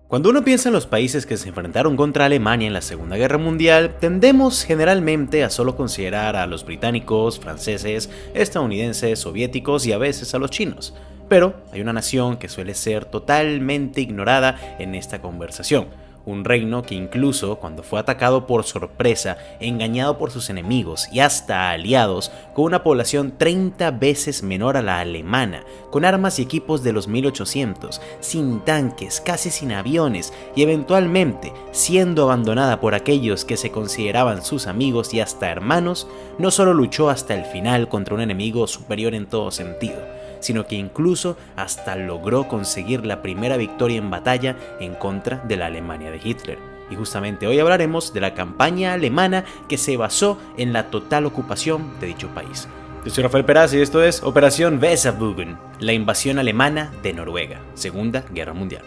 Cuando uno piensa en los países que se enfrentaron contra Alemania en la Segunda Guerra Mundial, tendemos generalmente a solo considerar a los británicos, franceses, estadounidenses, soviéticos y a veces a los chinos. Pero hay una nación que suele ser totalmente ignorada en esta conversación. Un reino que incluso cuando fue atacado por sorpresa, engañado por sus enemigos y hasta aliados, con una población 30 veces menor a la alemana, con armas y equipos de los 1800, sin tanques, casi sin aviones y eventualmente siendo abandonada por aquellos que se consideraban sus amigos y hasta hermanos, no solo luchó hasta el final contra un enemigo superior en todo sentido, sino que incluso hasta logró conseguir la primera victoria en batalla en contra de la Alemania de Hitler. Y justamente hoy hablaremos de la campaña alemana que se basó en la total ocupación de dicho país. Yo soy Rafael Peraz y esto es Operación Weserübung, la invasión alemana de Noruega, Segunda Guerra Mundial.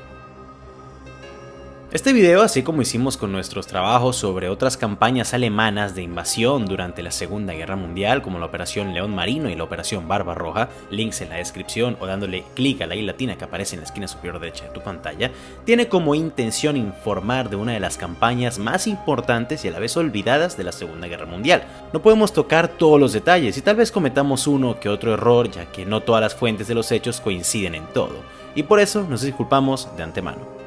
Este video, así como hicimos con nuestros trabajos sobre otras campañas alemanas de invasión durante la Segunda Guerra Mundial, como la Operación León Marino y la Operación Barbarroja, links en la descripción o dándole clic a la I latina que aparece en la esquina superior derecha de tu pantalla, tiene como intención informar de una de las campañas más importantes y a la vez olvidadas de la Segunda Guerra Mundial. No podemos tocar todos los detalles y tal vez cometamos uno que otro error, ya que no todas las fuentes de los hechos coinciden en todo, y por eso nos disculpamos de antemano.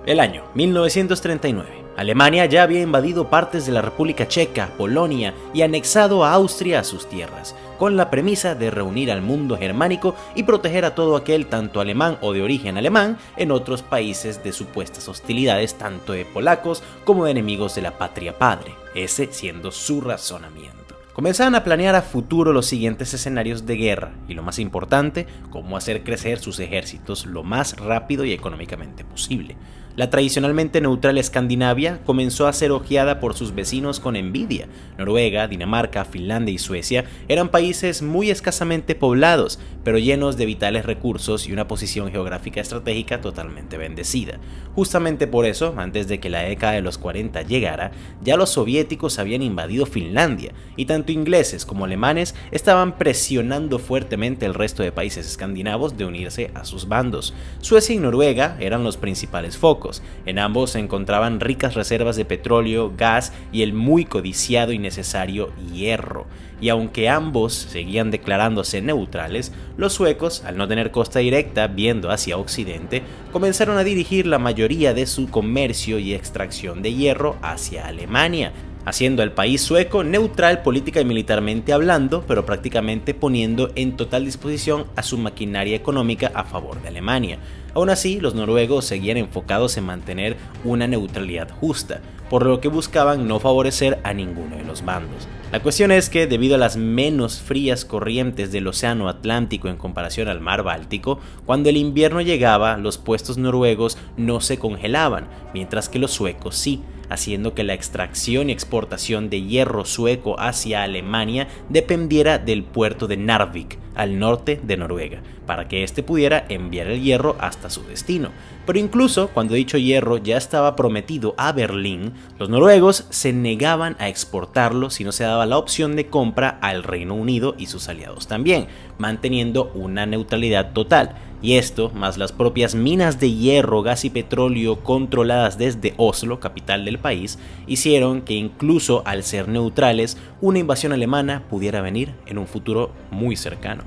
El año 1939. Alemania ya había invadido partes de la República Checa, Polonia y anexado a Austria a sus tierras, con la premisa de reunir al mundo germánico y proteger a todo aquel tanto alemán o de origen alemán en otros países de supuestas hostilidades tanto de polacos como de enemigos de la patria padre, ese siendo su razonamiento. Comenzaban a planear a futuro los siguientes escenarios de guerra y lo más importante, cómo hacer crecer sus ejércitos lo más rápido y económicamente posible. La tradicionalmente neutral Escandinavia comenzó a ser ojeada por sus vecinos con envidia. Noruega, Dinamarca, Finlandia y Suecia eran países muy escasamente poblados, pero llenos de vitales recursos y una posición geográfica estratégica totalmente bendecida. Justamente por eso, antes de que la década de los 40 llegara, ya los soviéticos habían invadido Finlandia y tanto ingleses como alemanes estaban presionando fuertemente al resto de países escandinavos de unirse a sus bandos. Suecia y Noruega eran los principales focos. En ambos se encontraban ricas reservas de petróleo, gas y el muy codiciado y necesario hierro. Y aunque ambos seguían declarándose neutrales, los suecos, al no tener costa directa viendo hacia occidente, comenzaron a dirigir la mayoría de su comercio y extracción de hierro hacia Alemania, haciendo al país sueco neutral política y militarmente hablando, pero prácticamente poniendo en total disposición a su maquinaria económica a favor de Alemania. Aún así, los noruegos seguían enfocados en mantener una neutralidad justa, por lo que buscaban no favorecer a ninguno de los bandos. La cuestión es que, debido a las menos frías corrientes del Océano Atlántico en comparación al Mar Báltico, cuando el invierno llegaba, los puestos noruegos no se congelaban, mientras que los suecos sí, haciendo que la extracción y exportación de hierro sueco hacia Alemania dependiera del puerto de Narvik, al norte de Noruega, para que éste pudiera enviar el hierro hasta su destino. Pero incluso cuando dicho hierro ya estaba prometido a Berlín, los noruegos se negaban a exportarlo si no se daba la opción de compra al Reino Unido y sus aliados también, manteniendo una neutralidad total. Y esto, más las propias minas de hierro, gas y petróleo controladas desde Oslo, capital del país, hicieron que incluso al ser neutrales, una invasión alemana pudiera venir en un futuro muy cercano.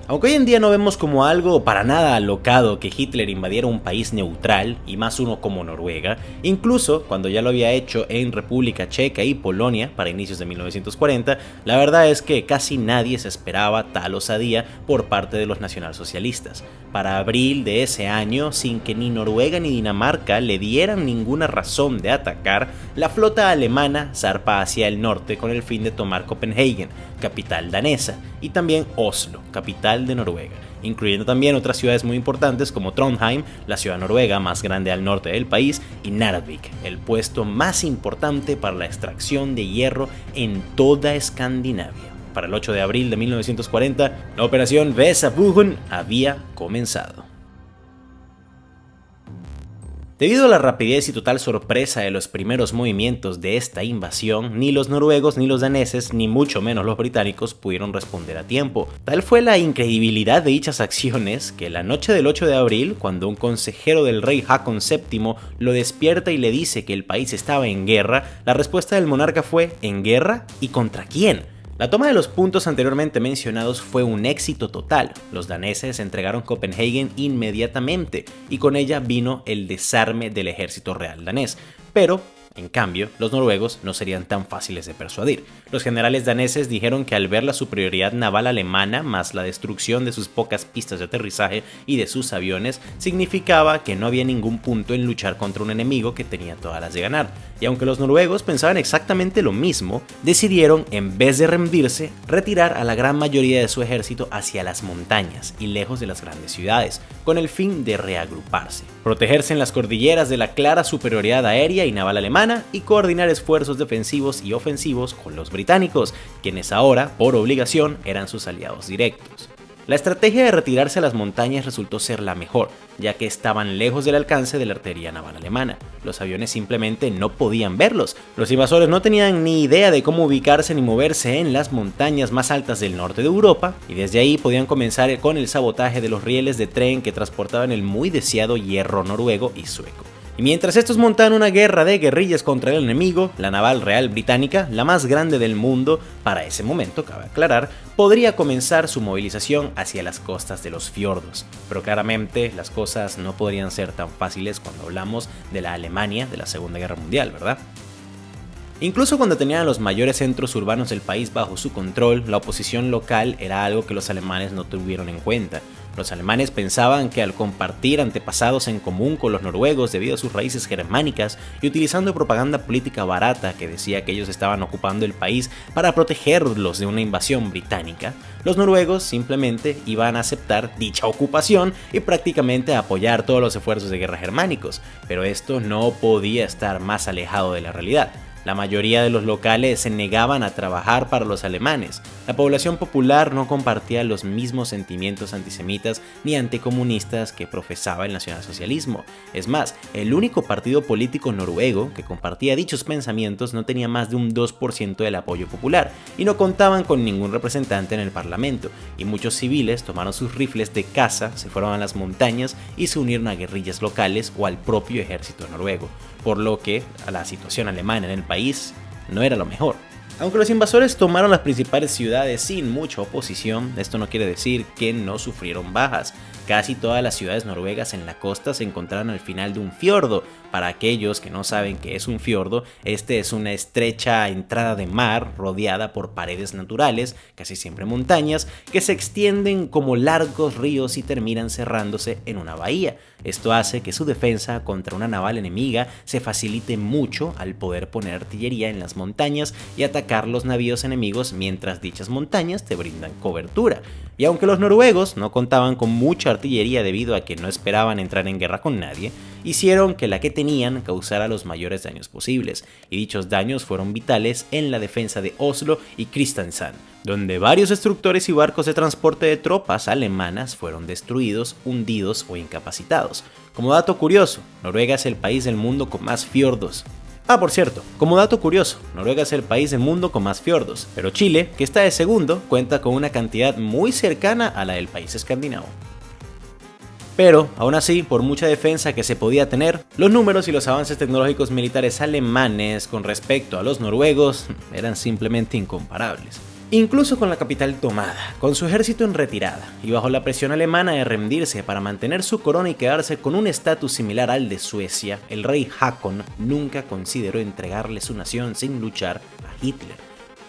Aunque hoy en día no vemos como algo para nada alocado que Hitler invadiera un país neutral, y más uno como Noruega, incluso cuando ya lo había hecho en República Checa y Polonia para inicios de 1940, la verdad es que casi nadie se esperaba tal osadía por parte de los nacionalsocialistas. Para abril de ese año, sin que ni Noruega ni Dinamarca le dieran ninguna razón de atacar, la flota alemana zarpa hacia el norte con el fin de tomar Copenhagen, capital danesa, y también Oslo, capital de Noruega, incluyendo también otras ciudades muy importantes como Trondheim, la ciudad noruega más grande al norte del país, y Narvik, el puesto más importante para la extracción de hierro en toda Escandinavia. Para el 8 de abril de 1940, la operación Weserübung había comenzado. Debido a la rapidez y total sorpresa de los primeros movimientos de esta invasión, ni los noruegos ni los daneses, ni mucho menos los británicos pudieron responder a tiempo. Tal fue la incredibilidad de dichas acciones que la noche del 8 de abril, cuando un consejero del rey Haakon VII lo despierta y le dice que el país estaba en guerra, la respuesta del monarca fue ¿en guerra? ¿Y contra quién? La toma de los puntos anteriormente mencionados fue un éxito total. Los daneses entregaron Copenhagen inmediatamente y con ella vino el desarme del ejército real danés. Pero, en cambio, los noruegos no serían tan fáciles de persuadir. Los generales daneses dijeron que al ver la superioridad naval alemana más la destrucción de sus pocas pistas de aterrizaje y de sus aviones, significaba que no había ningún punto en luchar contra un enemigo que tenía todas las de ganar. Y aunque los noruegos pensaban exactamente lo mismo, decidieron, en vez de rendirse, retirar a la gran mayoría de su ejército hacia las montañas y lejos de las grandes ciudades, con el fin de reagruparse, protegerse en las cordilleras de la clara superioridad aérea y naval alemana y coordinar esfuerzos defensivos y ofensivos con los británicos, quienes ahora, por obligación, eran sus aliados directos. La estrategia de retirarse a las montañas resultó ser la mejor, ya que estaban lejos del alcance de la artillería naval alemana. Los aviones simplemente no podían verlos. Los invasores no tenían ni idea de cómo ubicarse ni moverse en las montañas más altas del norte de Europa, y desde ahí podían comenzar con el sabotaje de los rieles de tren que transportaban el muy deseado hierro noruego y sueco. Y mientras estos montaban una guerra de guerrillas contra el enemigo, la naval real británica, la más grande del mundo, para ese momento, cabe aclarar, podría comenzar su movilización hacia las costas de los fiordos. Pero claramente las cosas no podrían ser tan fáciles cuando hablamos de la Alemania de la Segunda Guerra Mundial, ¿verdad? Incluso cuando tenían los mayores centros urbanos del país bajo su control, la oposición local era algo que los alemanes no tuvieron en cuenta. Los alemanes pensaban que al compartir antepasados en común con los noruegos debido a sus raíces germánicas y utilizando propaganda política barata que decía que ellos estaban ocupando el país para protegerlos de una invasión británica, los noruegos simplemente iban a aceptar dicha ocupación y prácticamente a apoyar todos los esfuerzos de guerra germánicos, pero esto no podía estar más alejado de la realidad. La mayoría de los locales se negaban a trabajar para los alemanes. La población popular no compartía los mismos sentimientos antisemitas ni anticomunistas que profesaba el nacionalsocialismo. Es más, el único partido político noruego que compartía dichos pensamientos no tenía más de un 2% del apoyo popular y no contaban con ningún representante en el parlamento, y muchos civiles tomaron sus rifles de caza, se fueron a las montañas y se unieron a guerrillas locales o al propio ejército noruego, por lo que la situación alemana en el país no era lo mejor. Aunque los invasores tomaron las principales ciudades sin mucha oposición, esto no quiere decir que no sufrieron bajas. Casi todas las ciudades noruegas en la costa se encontraron al final de un fiordo. Para aquellos que no saben qué es un fiordo, este es una estrecha entrada de mar rodeada por paredes naturales, casi siempre montañas, que se extienden como largos ríos y terminan cerrándose en una bahía. Esto hace que su defensa contra una naval enemiga se facilite mucho al poder poner artillería en las montañas y atacar los navíos enemigos mientras dichas montañas te brindan cobertura. Y aunque los noruegos no contaban con mucha artillería debido a que no esperaban entrar en guerra con nadie, hicieron que la que tenían causara los mayores daños posibles, y dichos daños fueron vitales en la defensa de Oslo y Kristiansand, donde varios destructores y barcos de transporte de tropas alemanas fueron destruidos, hundidos o incapacitados. Como dato curioso, Noruega es el país del mundo con más fiordos. Por cierto, como dato curioso, Noruega es el país del mundo con más fiordos, pero Chile, que está de segundo, cuenta con una cantidad muy cercana a la del país escandinavo. Pero, aún así, por mucha defensa que se podía tener, los números y los avances tecnológicos militares alemanes con respecto a los noruegos eran simplemente incomparables. Incluso con la capital tomada, con su ejército en retirada y bajo la presión alemana de rendirse para mantener su corona y quedarse con un estatus similar al de Suecia, el rey Haakon nunca consideró entregarle su nación sin luchar a Hitler,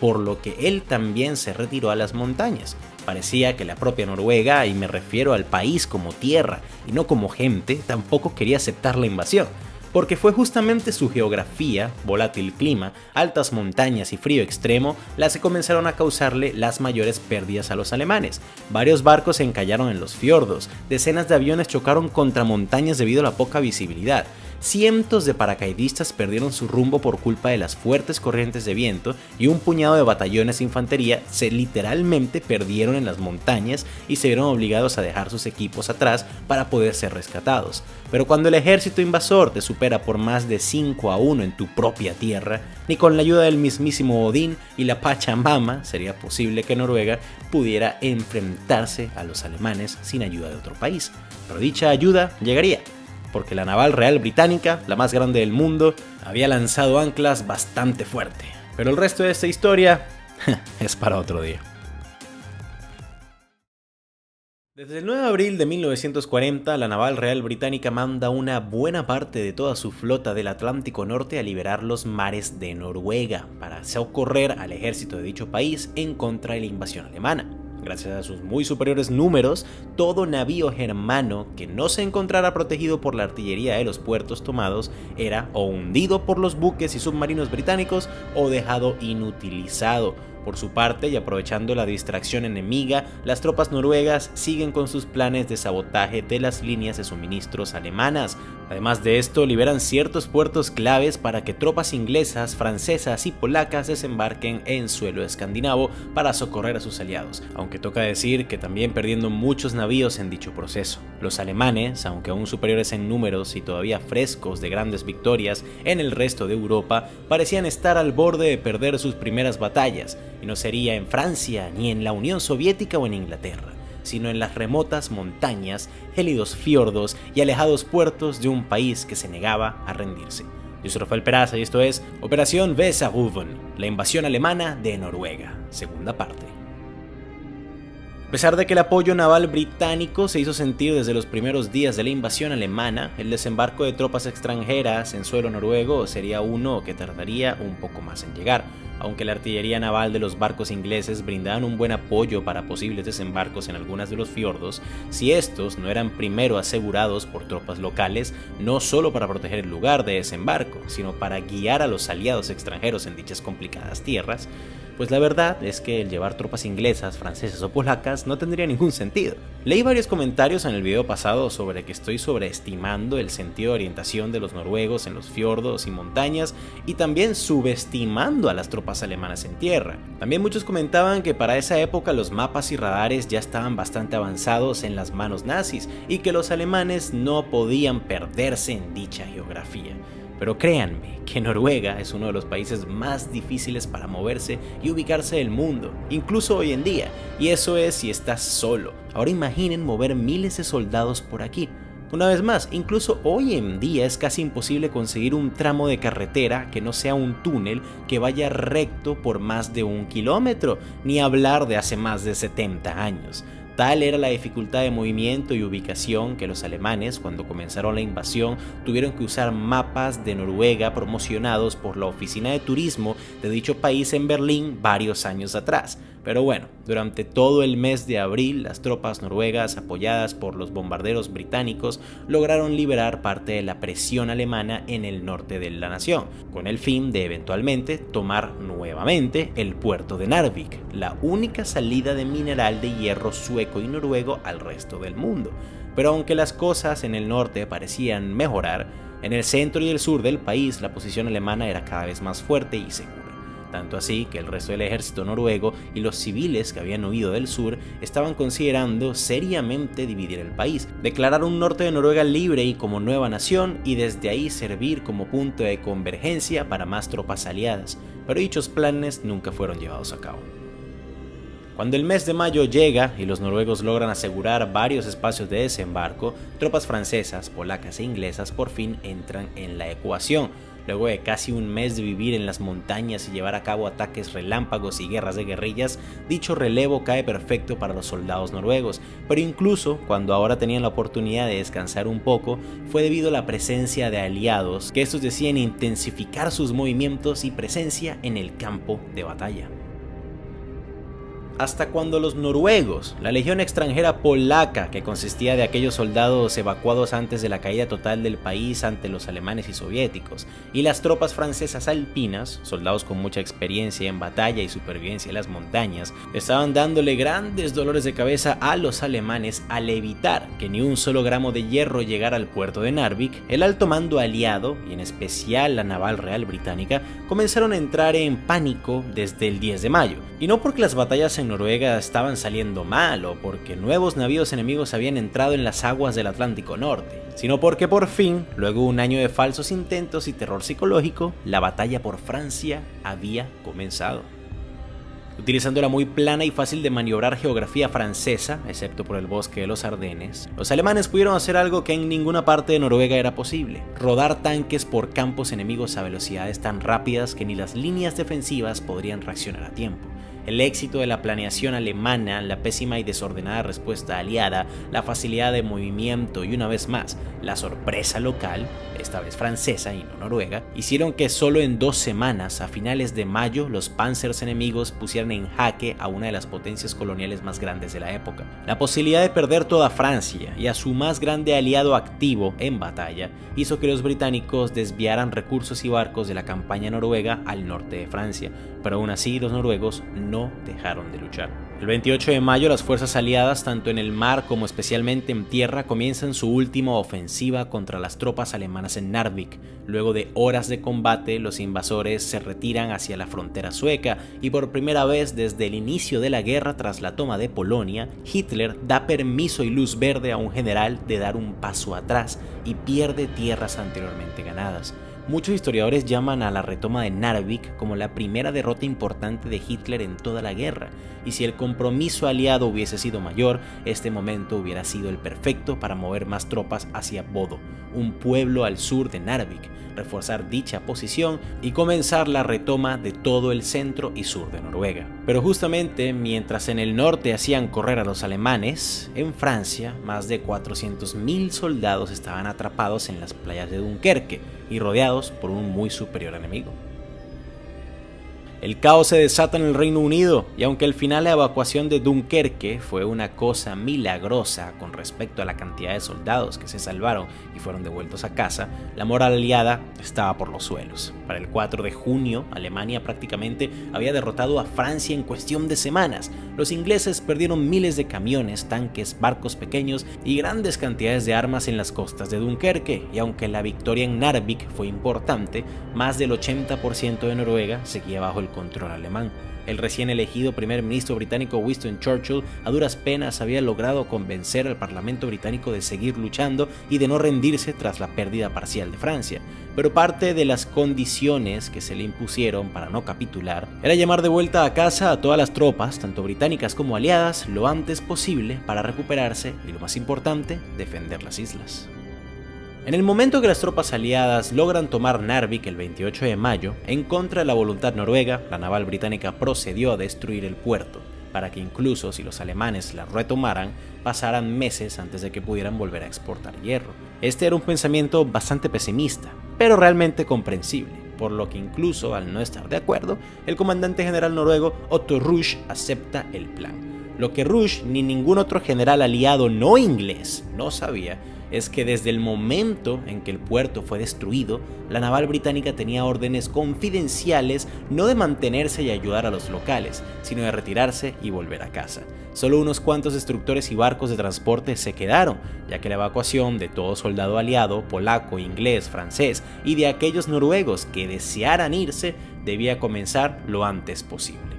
por lo que él también se retiró a las montañas. Parecía que la propia Noruega, y me refiero al país como tierra y no como gente, tampoco quería aceptar la invasión, porque fue justamente su geografía, volátil clima, altas montañas y frío extremo las que comenzaron a causarle las mayores pérdidas a los alemanes. Varios barcos se encallaron en los fiordos, decenas de aviones chocaron contra montañas debido a la poca visibilidad. cientos de paracaidistas perdieron su rumbo por culpa de las fuertes corrientes de viento y un puñado de batallones de infantería se literalmente perdieron en las montañas y se vieron obligados a dejar sus equipos atrás para poder ser rescatados. Pero cuando el ejército invasor te supera por más de 5-1 en tu propia tierra, ni con la ayuda del mismísimo Odín y la Pachamama sería posible que Noruega pudiera enfrentarse a los alemanes sin ayuda de otro país. Pero dicha ayuda llegaría, porque la naval real británica, la más grande del mundo, había lanzado anclas bastante fuerte. Pero el resto de esta historia es para otro día. Desde el 9 de abril de 1940, la Naval Real Británica manda una buena parte de toda su flota del Atlántico Norte a liberar los mares de Noruega para socorrer al ejército de dicho país en contra de la invasión alemana. Gracias a sus muy superiores números, todo navío germano que no se encontrara protegido por la artillería de los puertos tomados era o hundido por los buques y submarinos británicos o dejado inutilizado. Por su parte, y aprovechando la distracción enemiga, las tropas noruegas siguen con sus planes de sabotaje de las líneas de suministros alemanas. Además de esto, liberan ciertos puertos claves para que tropas inglesas, francesas y polacas desembarquen en suelo escandinavo para socorrer a sus aliados, aunque toca decir que también perdiendo muchos navíos en dicho proceso. Los alemanes, aunque aún superiores en números y todavía frescos de grandes victorias en el resto de Europa, parecían estar al borde de perder sus primeras batallas, y no sería en Francia, ni en la Unión Soviética o en Inglaterra, sino en las remotas montañas, gélidos fiordos y alejados puertos de un país que se negaba a rendirse. Yo soy Rafael Peraza y esto es Operación Weserüben, la invasión alemana de Noruega, segunda parte. A pesar de que el apoyo naval británico se hizo sentir desde los primeros días de la invasión alemana, el desembarco de tropas extranjeras en suelo noruego sería uno que tardaría un poco más en llegar. Aunque la artillería naval de los barcos ingleses brindaban un buen apoyo para posibles desembarcos en algunos de los fiordos, si estos no eran primero asegurados por tropas locales, no solo para proteger el lugar de desembarco, sino para guiar a los aliados extranjeros en dichas complicadas tierras, pues la verdad es que el llevar tropas inglesas, francesas o polacas no tendría ningún sentido. Leí varios comentarios en el video pasado sobre que estoy sobreestimando el sentido de orientación de los noruegos en los fiordos y montañas y también subestimando a las tropas alemanas en tierra. También muchos comentaban que para esa época los mapas y radares ya estaban bastante avanzados en las manos nazis y que los alemanes no podían perderse en dicha geografía. Pero créanme que Noruega es uno de los países más difíciles para moverse y ubicarse del mundo, incluso hoy en día, y eso es si estás solo. Ahora imaginen mover miles de soldados por aquí. Una vez más, incluso hoy en día es casi imposible conseguir un tramo de carretera que no sea un túnel que vaya recto por más de 1 kilómetro, ni hablar de hace más de 70 años. Tal era la dificultad de movimiento y ubicación que los alemanes, cuando comenzaron la invasión, tuvieron que usar mapas de Noruega promocionados por la oficina de turismo de dicho país en Berlín varios años atrás. Pero bueno, durante todo el mes de abril, las tropas noruegas, apoyadas por los bombarderos británicos, lograron liberar parte de la presión alemana en el norte de la nación, con el fin de eventualmente tomar nuevamente el puerto de Narvik, la única salida de mineral de hierro sueco y noruego al resto del mundo. Pero aunque las cosas en el norte parecían mejorar, en el centro y el sur del país la posición alemana era cada vez más fuerte y segura. Tanto así que el resto del ejército noruego y los civiles que habían huido del sur estaban considerando seriamente dividir el país, declarar un norte de Noruega libre y como nueva nación y desde ahí servir como punto de convergencia para más tropas aliadas, pero dichos planes nunca fueron llevados a cabo. Cuando el mes de mayo llega y los noruegos logran asegurar varios espacios de desembarco, tropas francesas, polacas e inglesas por fin entran en la ecuación. Luego de casi un mes de vivir en las montañas y llevar a cabo ataques relámpagos y guerras de guerrillas, dicho relevo cae perfecto para los soldados noruegos, pero incluso cuando ahora tenían la oportunidad de descansar un poco, fue debido a la presencia de aliados, que estos decían intensificar sus movimientos y presencia en el campo de batalla. hasta cuando los noruegos, la legión extranjera polaca que consistía de aquellos soldados evacuados antes de la caída total del país ante los alemanes y soviéticos, y las tropas francesas alpinas, soldados con mucha experiencia en batalla y supervivencia en las montañas, estaban dándole grandes dolores de cabeza a los alemanes al evitar que ni un solo gramo de hierro llegara al puerto de Narvik. El alto mando aliado, y en especial la naval real británica, comenzaron a entrar en pánico desde el 10 de mayo, y no porque las batallas en Noruega estaban saliendo mal o porque nuevos navíos enemigos habían entrado en las aguas del Atlántico Norte, sino porque por fin, luego de un año de falsos intentos y terror psicológico, la batalla por Francia había comenzado. Utilizando la muy plana y fácil de maniobrar geografía francesa, excepto por el bosque de los Ardenes, los alemanes pudieron hacer algo que en ninguna parte de Noruega era posible: rodar tanques por campos enemigos a velocidades tan rápidas que ni las líneas defensivas podrían reaccionar a tiempo. El éxito de la planeación alemana, la pésima y desordenada respuesta aliada, la facilidad de movimiento y, una vez más, la sorpresa local, esta vez francesa y no noruega, hicieron que solo en 2 semanas, a finales de mayo, los panzers enemigos pusieran en jaque a una de las potencias coloniales más grandes de la época. La posibilidad de perder toda Francia y a su más grande aliado activo en batalla hizo que los británicos desviaran recursos y barcos de la campaña noruega al norte de Francia, pero aún así los noruegos no dejaron de luchar. El 28 de mayo las fuerzas aliadas, tanto en el mar como especialmente en tierra, comienzan su última ofensiva contra las tropas alemanas en Narvik. Luego de horas de combate, los invasores se retiran hacia la frontera sueca y por primera vez desde el inicio de la guerra tras la toma de Polonia, Hitler da permiso y luz verde a un general de dar un paso atrás y pierde tierras anteriormente ganadas. Muchos historiadores llaman a la retoma de Narvik como la primera derrota importante de Hitler en toda la guerra, y si el compromiso aliado hubiese sido mayor, este momento hubiera sido el perfecto para mover más tropas hacia Bodo, un pueblo al sur de Narvik, reforzar dicha posición y comenzar la retoma de todo el centro y sur de Noruega. Pero justamente mientras en el norte hacían correr a los alemanes, en Francia más de 400.000 soldados estaban atrapados en las playas de Dunkerque y rodeados por un muy superior enemigo. El caos se desata en el Reino Unido, y aunque al final la evacuación de Dunkerque fue una cosa milagrosa con respecto a la cantidad de soldados que se salvaron y fueron devueltos a casa, la moral aliada estaba por los suelos. Para el 4 de junio, Alemania prácticamente había derrotado a Francia en cuestión de semanas. Los ingleses perdieron miles de camiones, tanques, barcos pequeños y grandes cantidades de armas en las costas de Dunkerque, y aunque la victoria en Narvik fue importante, más del 80% de Noruega seguía bajo el control alemán. El recién elegido primer ministro británico Winston Churchill a duras penas había logrado convencer al Parlamento británico de seguir luchando y de no rendirse tras la pérdida parcial de Francia, pero parte de las condiciones que se le impusieron para no capitular era llamar de vuelta a casa a todas las tropas, tanto británicas como aliadas, lo antes posible para recuperarse y, lo más importante, defender las islas. En el momento que las tropas aliadas logran tomar Narvik el 28 de mayo, en contra de la voluntad noruega, la naval británica procedió a destruir el puerto, para que incluso si los alemanes la retomaran, pasaran meses antes de que pudieran volver a exportar hierro. Este era un pensamiento bastante pesimista, pero realmente comprensible, por lo que incluso al no estar de acuerdo, el comandante general noruego Otto Rush acepta el plan. Lo que Rush ni ningún otro general aliado no inglés no sabía es que desde el momento en que el puerto fue destruido, la naval británica tenía órdenes confidenciales no de mantenerse y ayudar a los locales, sino de retirarse y volver a casa. Solo unos cuantos destructores y barcos de transporte se quedaron, ya que la evacuación de todo soldado aliado, polaco, inglés, francés y de aquellos noruegos que desearan irse debía comenzar lo antes posible.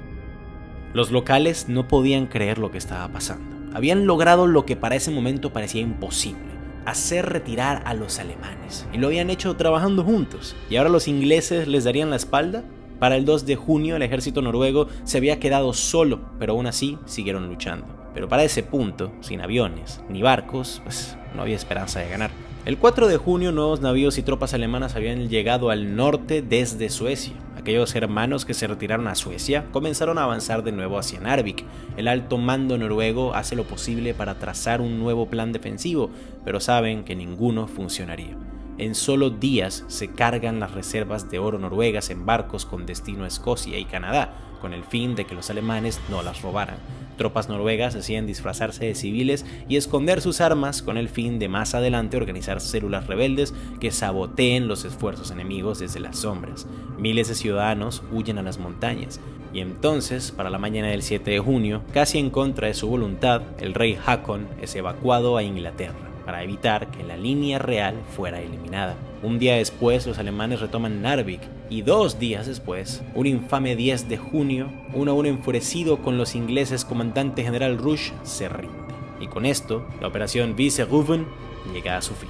Los locales no podían creer lo que estaba pasando. Habían logrado lo que para ese momento parecía imposible: hacer retirar a los alemanes, y lo habían hecho trabajando juntos. ¿Y ahora los ingleses les darían la espalda? Para el 2 de junio el ejército noruego se había quedado solo, pero aún así siguieron luchando. Pero para ese punto, sin aviones ni barcos, pues no había esperanza de ganar. El 4 de junio nuevos navíos y tropas alemanas habían llegado al norte desde Suecia. Aquellos hermanos que se retiraron a Suecia comenzaron a avanzar de nuevo hacia Narvik. El alto mando noruego hace lo posible para trazar un nuevo plan defensivo, pero saben que ninguno funcionaría. En solo días se cargan las reservas de oro noruegas en barcos con destino a Escocia y Canadá, con el fin de que los alemanes no las robaran. Tropas noruegas deciden disfrazarse de civiles y esconder sus armas con el fin de más adelante organizar células rebeldes que saboteen los esfuerzos enemigos desde las sombras. Miles de ciudadanos huyen a las montañas y entonces, para la mañana del 7 de junio, casi en contra de su voluntad, el rey Haakon es evacuado a Inglaterra para evitar que la línea real fuera eliminada. Un día después, los alemanes retoman Narvik y 2 días después, un infame 10 de junio, un aún enfurecido con los ingleses comandante general Rush se rinde. Y con esto, la operación Viseruven llega a su fin.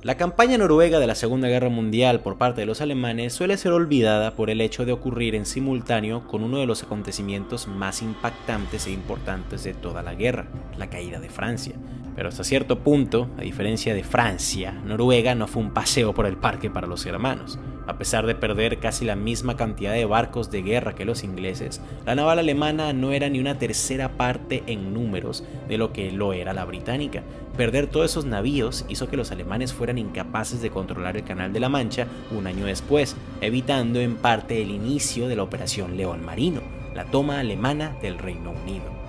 La campaña noruega de la Segunda Guerra Mundial por parte de los alemanes suele ser olvidada por el hecho de ocurrir en simultáneo con uno de los acontecimientos más impactantes e importantes de toda la guerra, la caída de Francia. Pero hasta cierto punto, a diferencia de Francia, Noruega no fue un paseo por el parque para los germanos. A pesar de perder casi la misma cantidad de barcos de guerra que los ingleses, la naval alemana no era ni una tercera parte en números de lo que lo era la británica. Perder todos esos navíos hizo que los alemanes fueran incapaces de controlar el Canal de la Mancha un año después, evitando en parte el inicio de la Operación León Marino, la toma alemana del Reino Unido.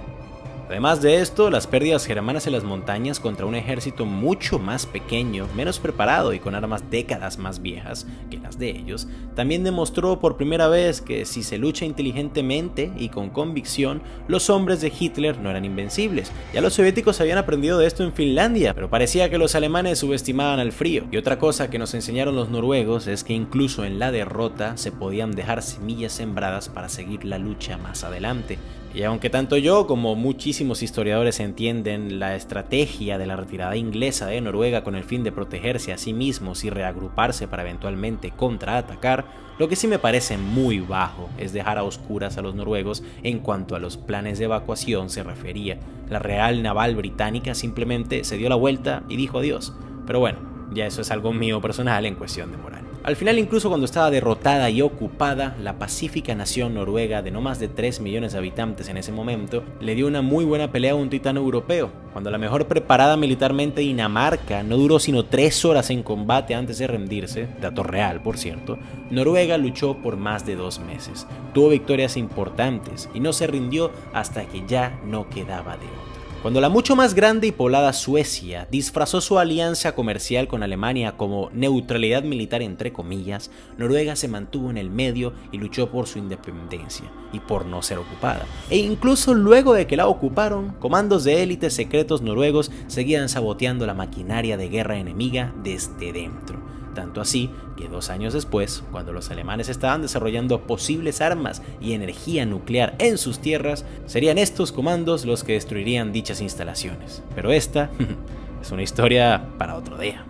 Además de esto, las pérdidas germanas en las montañas contra un ejército mucho más pequeño, menos preparado y con armas décadas más viejas que las de ellos, también demostró por primera vez que si se lucha inteligentemente y con convicción, los hombres de Hitler no eran invencibles. Ya los soviéticos habían aprendido de esto en Finlandia, pero parecía que los alemanes subestimaban al frío. Y otra cosa que nos enseñaron los noruegos es que incluso en la derrota se podían dejar semillas sembradas para seguir la lucha más adelante. Y aunque tanto yo como muchísimos historiadores entienden la estrategia de la retirada inglesa de Noruega con el fin de protegerse a sí mismos y reagruparse para eventualmente contraatacar, lo que sí me parece muy bajo es dejar a oscuras a los noruegos en cuanto a los planes de evacuación se refería. La Real Naval Británica simplemente se dio la vuelta y dijo adiós. Pero bueno, ya eso es algo mío personal en cuestión de moral. Al final, incluso cuando estaba derrotada y ocupada, la pacífica nación noruega de no más de 3 millones de habitantes en ese momento le dio una muy buena pelea a un titán europeo. Cuando la mejor preparada militarmente Dinamarca no duró sino 3 horas en combate antes de rendirse, dato real por cierto, Noruega luchó por más de 2 meses, tuvo victorias importantes y no se rindió hasta que ya no quedaba de otra. Cuando la mucho más grande y poblada Suecia disfrazó su alianza comercial con Alemania como neutralidad militar entre comillas, Noruega se mantuvo en el medio y luchó por su independencia y por no ser ocupada. E incluso luego de que la ocuparon, comandos de élites secretos noruegos seguían saboteando la maquinaria de guerra enemiga desde dentro. Tanto así que 2 años después, cuando los alemanes estaban desarrollando posibles armas y energía nuclear en sus tierras, serían estos comandos los que destruirían dichas instalaciones. Pero esta es una historia para otro día.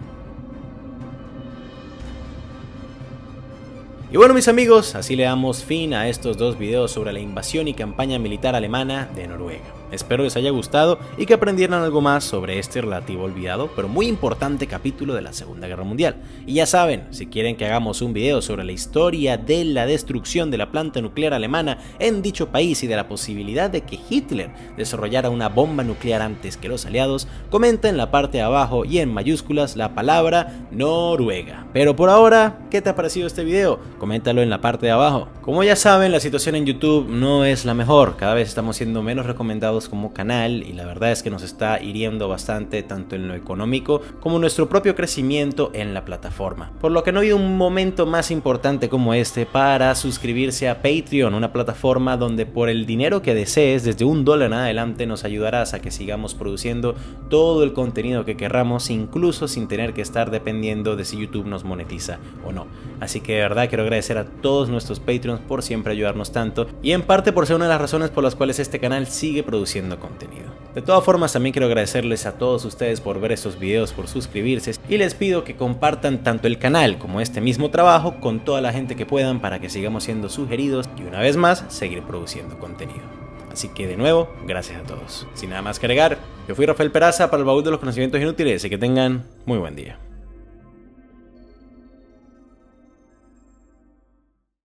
Y bueno, mis amigos, así le damos fin a estos 2 videos sobre la invasión y campaña militar alemana de Noruega. Espero les haya gustado y que aprendieran algo más sobre este relativo olvidado, pero muy importante capítulo de la Segunda Guerra Mundial. Y ya saben, si quieren que hagamos un video sobre la historia de la destrucción de la planta nuclear alemana en dicho país y de la posibilidad de que Hitler desarrollara una bomba nuclear antes que los aliados, comenta en la parte de abajo y en mayúsculas la palabra Noruega. Pero por ahora, ¿qué te ha parecido este video? Coméntalo en la parte de abajo. Como ya saben, la situación en YouTube no es la mejor, cada vez estamos siendo menos recomendados como canal y la verdad es que nos está hiriendo bastante tanto en lo económico como nuestro propio crecimiento en la plataforma. Por lo que no hay un momento más importante como este para suscribirse a Patreon, una plataforma donde por el dinero que desees, desde $1 en adelante, nos ayudarás a que sigamos produciendo todo el contenido que querramos, incluso sin tener que estar dependiendo de si YouTube nos monetiza o no. Así que de verdad quiero agradecer a todos nuestros Patreons por siempre ayudarnos tanto y en parte por ser una de las razones por las cuales este canal sigue produciendo contenido. De todas formas, también quiero agradecerles a todos ustedes por ver estos videos, por suscribirse y les pido que compartan tanto el canal como este mismo trabajo con toda la gente que puedan para que sigamos siendo sugeridos y una vez más seguir produciendo contenido. Así que de nuevo, gracias a todos. Sin nada más que agregar, yo fui Rafael Peraza para el baúl de los conocimientos inútiles y que tengan muy buen día.